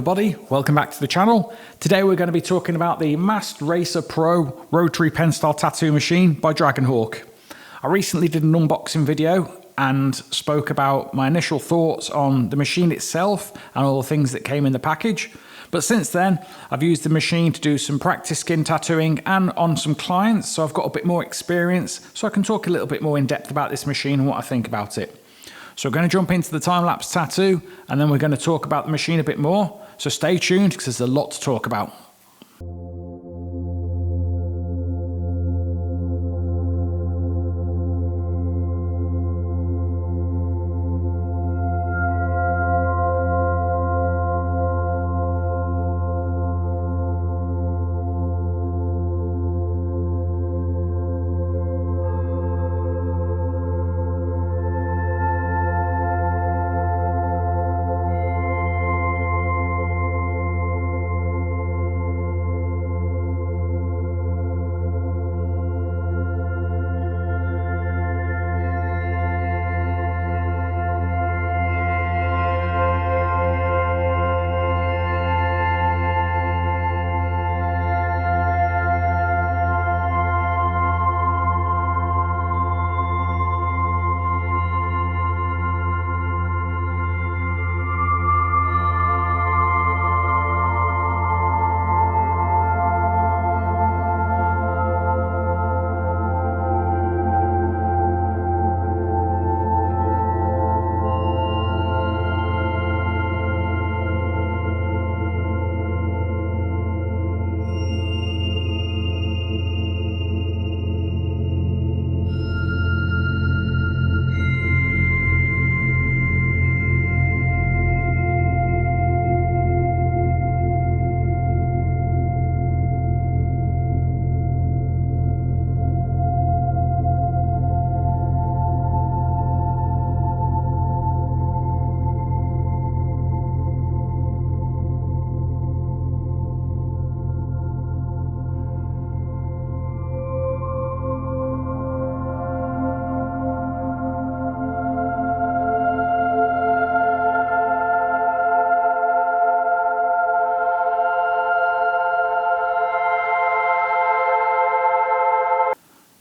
everybody, welcome back to the channel. Today we're going to be talking about the Mast Racer Pro rotary pen style tattoo machine by Dragonhawk. I recently did an unboxing video and spoke about my initial thoughts on the machine itself and all the things that came in the package. But since then, I've used the machine to do some practice skin tattooing and on some clients, so I've got a bit more experience, so I can talk a little bit more in depth about this machine and what I think about it. So we're going to jump into the time-lapse tattoo, and then we're going to talk about the machine a bit more. So stay tuned, because there's a lot to talk about.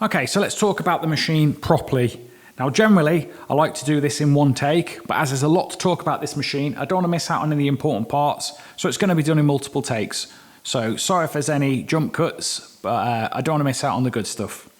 Okay, so let's talk about the machine properly. Now, generally, I like to do this in one take, but as there's a lot to talk about this machine, I don't want to miss out on any important parts, so it's going to be done in multiple takes. So sorry if there's any jump cuts, but I don't want to miss out on the good stuff.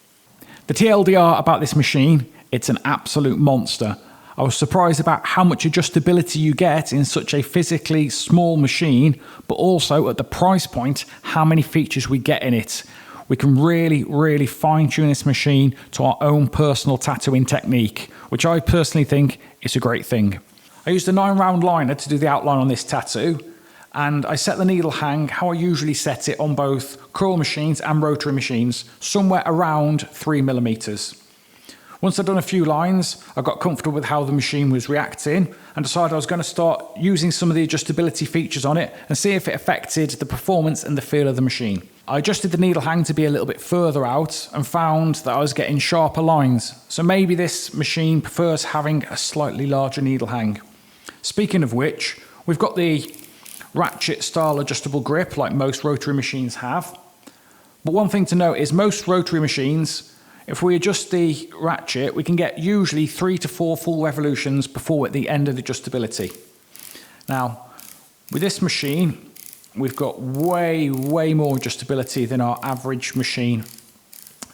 The TLDR about this machine, it's an absolute monster. I was surprised about how much adjustability you get in such a physically small machine, but also at the price point, how many features we get in it. We can really fine-tune this machine to our own personal tattooing technique, which I personally think is a great thing. I used a 9-round liner to do the outline on this tattoo, and I set the needle hang how I usually set it on both curl machines and rotary machines, somewhere around 3mm. Once I'd done a few lines, I got comfortable with how the machine was reacting and decided I was going to start using some of the adjustability features on it and see if it affected the performance and the feel of the machine. I adjusted the needle hang to be a little bit further out and found that I was getting sharper lines. So maybe this machine prefers having a slightly larger needle hang. Speaking of which, we've got the ratchet style adjustable grip like most rotary machines have. But one thing to note is most rotary machines, if we adjust the ratchet, we can get usually 3 to 4 full revolutions before we're at the end of the adjustability. Now, with this machine, we've got way more adjustability than our average machine.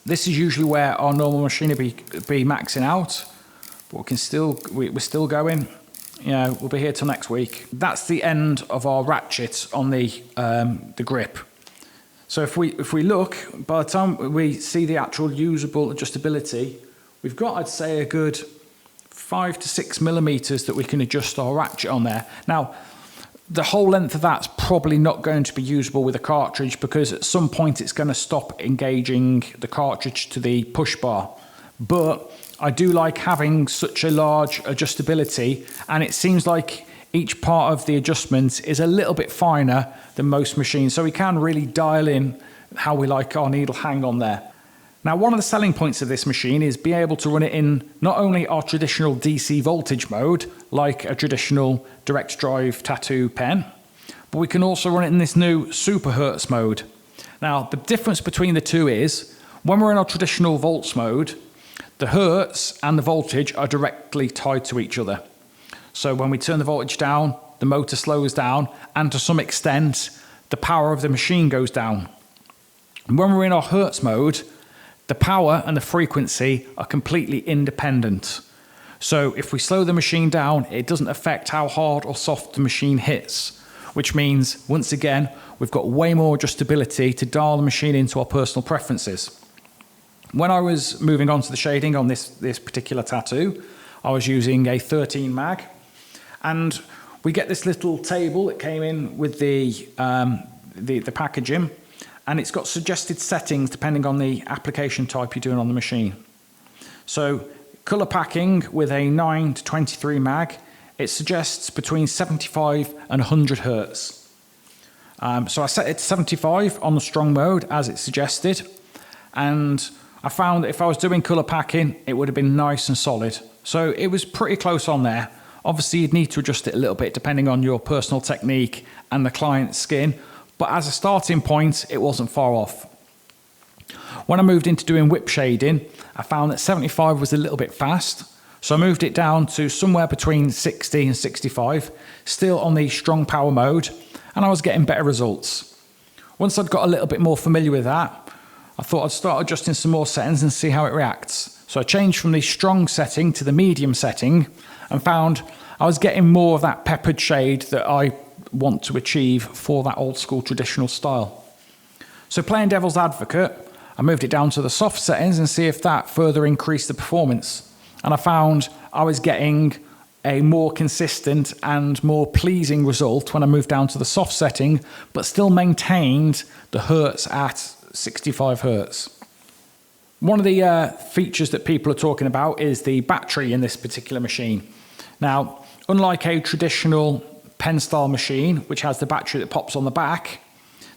This is usually where our normal machine will be maxing out, but we're still going. You know, we'll be here till next week. That's the end of our ratchet on the grip. So if we look, by the time we see the actual usable adjustability, we've got, I'd say, a good 5 to 6mm that we can adjust our ratchet on there. Now, the whole length of that's probably not going to be usable with a cartridge because at some point it's going to stop engaging the cartridge to the push bar. But I do like having such a large adjustability, and it seems like each part of the adjustment is a little bit finer than most machines, so we can really dial in how we like our needle hang on there. Now, one of the selling points of this machine is being able to run it in not only our traditional DC voltage mode, like a traditional direct drive tattoo pen, but we can also run it in this new super Hertz mode. Now, the difference between the two is, when we're in our traditional volts mode, the Hertz and the voltage are directly tied to each other. So when we turn the voltage down, the motor slows down, and to some extent, the power of the machine goes down. And when we're in our Hertz mode, the power and the frequency are completely independent. So if we slow the machine down, it doesn't affect how hard or soft the machine hits, which means, once again, we've got way more adjustability to dial the machine into our personal preferences. When I was moving on to the shading on this particular tattoo, I was using a 13 mag, and we get this little table that came in with the packaging, and it's got suggested settings depending on the application type you're doing on the machine. So color packing with a 9 to 23 mag, it suggests between 75 and 100 Hertz. So I set it to 75 on the strong mode as it suggested, and I found that if I was doing color packing, it would have been nice and solid. So it was pretty close on there. Obviously, you'd need to adjust it a little bit depending on your personal technique and the client's skin, but as a starting point, it wasn't far off. When I moved into doing whip shading, I found that 75 was a little bit fast, so I moved it down to somewhere between 60 and 65, still on the strong power mode, and I was getting better results. Once I'd got a little bit more familiar with that, I thought I'd start adjusting some more settings and see how it reacts. So I changed from the strong setting to the medium setting and found I was getting more of that peppered shade that I want to achieve for that old school traditional style. So playing devil's advocate, I moved it down to the soft settings and see if that further increased the performance. And I found I was getting a more consistent and more pleasing result when I moved down to the soft setting, but still maintained the Hertz at 65 Hertz. One of the features that people are talking about is the battery in this particular machine. Now, unlike a traditional pen style machine, which has the battery that pops on the back,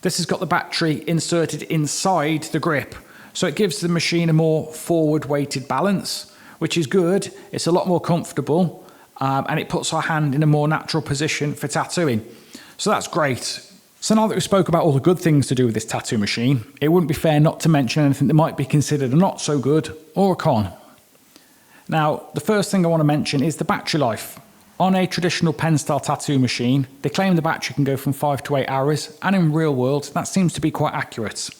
this has got the battery inserted inside the grip. So it gives the machine a more forward weighted balance, which is good. It's a lot more comfortable, and it puts our hand in a more natural position for tattooing. So that's great. So now that we spoke about all the good things to do with this tattoo machine, it wouldn't be fair not to mention anything that might be considered a not so good or a con. Now, the first thing I want to mention is the battery life. On a traditional pen style tattoo machine, they claim the battery can go from 5 to 8 hours, and in real world, that seems to be quite accurate.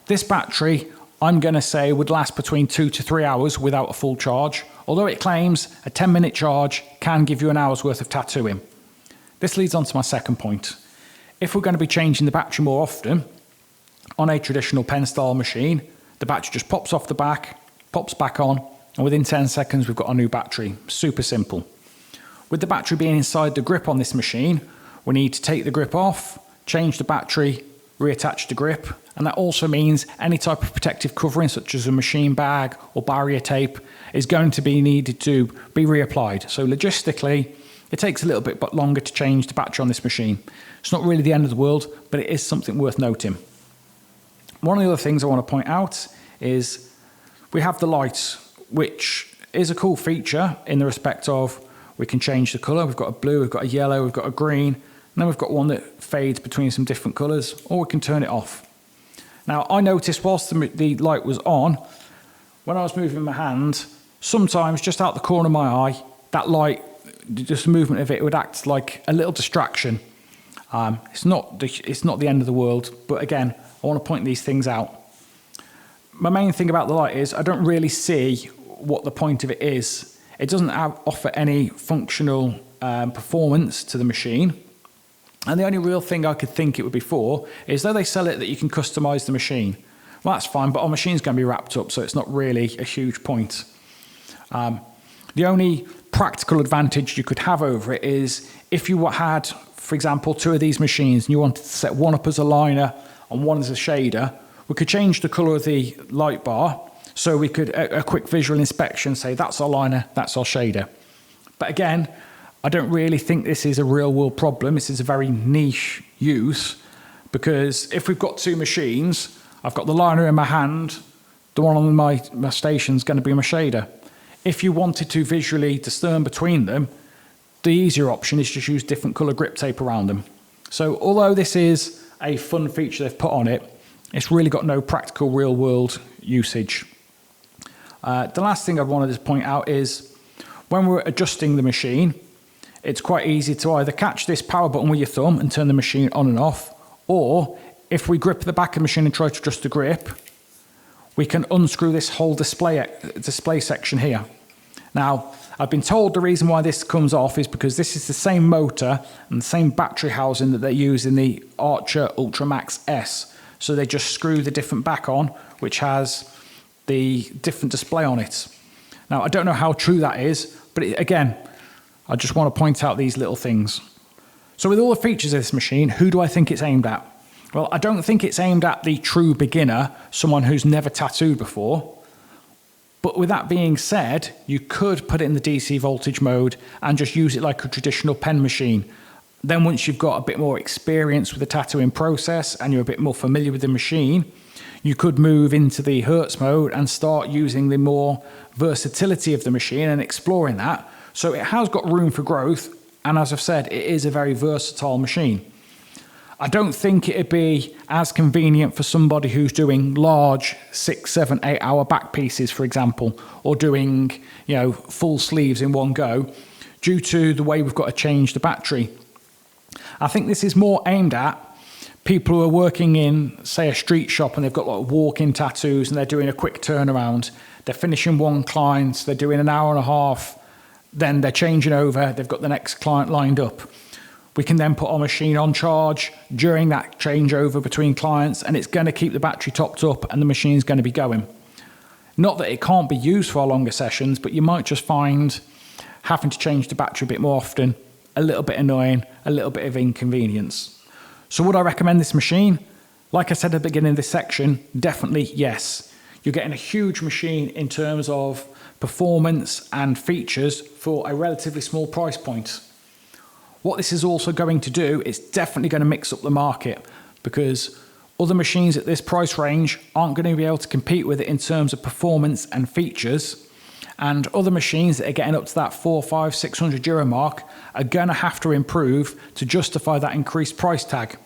This battery, I'm going to say, would last between 2 to 3 hours without a full charge, although it claims a 10-minute charge can give you an hour's worth of tattooing. This leads on to my second point. If we're going to be changing the battery more often, on a traditional pen style machine, the battery just pops off the back, pops back on, and within 10 seconds we've got a new battery. Super simple. With the battery being inside the grip on this machine, we need to take the grip off, change the battery, reattach the grip, and that also means any type of protective covering such as a machine bag or barrier tape is going to be needed to be reapplied. So logistically, it takes a little bit longer to change the battery on this machine. It's not really the end of the world, but it is something worth noting. One of the other things I want to point out is we have the light, which is a cool feature in the respect of we can change the colour. We've got a blue, we've got a yellow, we've got a green, and then we've got one that fades between some different colours, or we can turn it off. Now, I noticed whilst the light was on, when I was moving my hand, sometimes just out the corner of my eye, that light, just the movement of it would act like a little distraction. It's not the end of the world, but again, I want to point these things out. My main thing about the light is I don't really see what the point of it is. It doesn't offer any functional performance to the machine. And the only real thing I could think it would be for is though they sell it that you can customize the machine. Well, that's fine, but our machine's going to be wrapped up, so it's not really a huge point. The only practical advantage you could have over it is if you had, for example, 2 of these machines and you wanted to set one up as a liner and one as a shader, we could change the color of the light bar so we could, a quick visual inspection, say that's our liner, that's our shader. But again, I don't really think this is a real world problem. This is a very niche use because if we've got 2 machines, I've got the liner in my hand, the one on my station is going to be my shader. If you wanted to visually discern between them, the easier option is just use different color grip tape around them. So although this is a fun feature they've put on it, it's really got no practical real world usage. The last thing I wanted to point out is when we're adjusting the machine, it's quite easy to either catch this power button with your thumb and turn the machine on and off, or if we grip the back of the machine and try to adjust the grip, we can unscrew this whole display section here. Now, I've been told the reason why this comes off is because this is the same motor and the same battery housing that they use in the Archer Ultra Max S. So they just screw the different back on, which has the different display on it. Now, I don't know how true that is, but again, I just want to point out these little things. So with all the features of this machine, who do I think it's aimed at? Well, I don't think it's aimed at the true beginner, someone who's never tattooed before. But with that being said, you could put it in the DC voltage mode and just use it like a traditional pen machine. Then once you've got a bit more experience with the tattooing process and you're a bit more familiar with the machine, you could move into the Hertz mode and start using the more versatility of the machine and exploring that. So it has got room for growth, and as I've said, it is a very versatile machine. I don't think it'd be as convenient for somebody who's doing large 6, 7, 8 hour back pieces, for example, or doing, full sleeves in one go, due to the way we've got to change the battery. I think this is more aimed at people who are working in, say, a street shop and they've got like walk-in tattoos and they're doing a quick turnaround. They're finishing one client, they're doing an hour and a half, then they're changing over, they've got the next client lined up. We can then put our machine on charge during that changeover between clients, and it's going to keep the battery topped up and the machine's going to be going. Not that it can't be used for our longer sessions, but you might just find having to change the battery a bit more often, a little bit annoying, a little bit of inconvenience. So would I recommend this machine? Like I said at the beginning of this section, definitely yes. You're getting a huge machine in terms of performance and features for a relatively small price point. What this is also going to do, it's definitely going to mix up the market, because other machines at this price range aren't going to be able to compete with it in terms of performance and features. And other machines that are getting up to that 400, 500, 600 euro mark are going to have to improve to justify that increased price tag.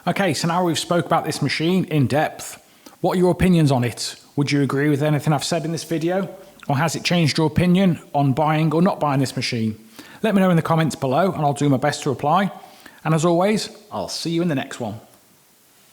Okay, so now we've spoke about this machine in depth. What are your opinions on it? Would you agree with anything I've said in this video? Or has it changed your opinion on buying or not buying this machine? Let me know in the comments below and I'll do my best to reply. And as always, I'll see you in the next one.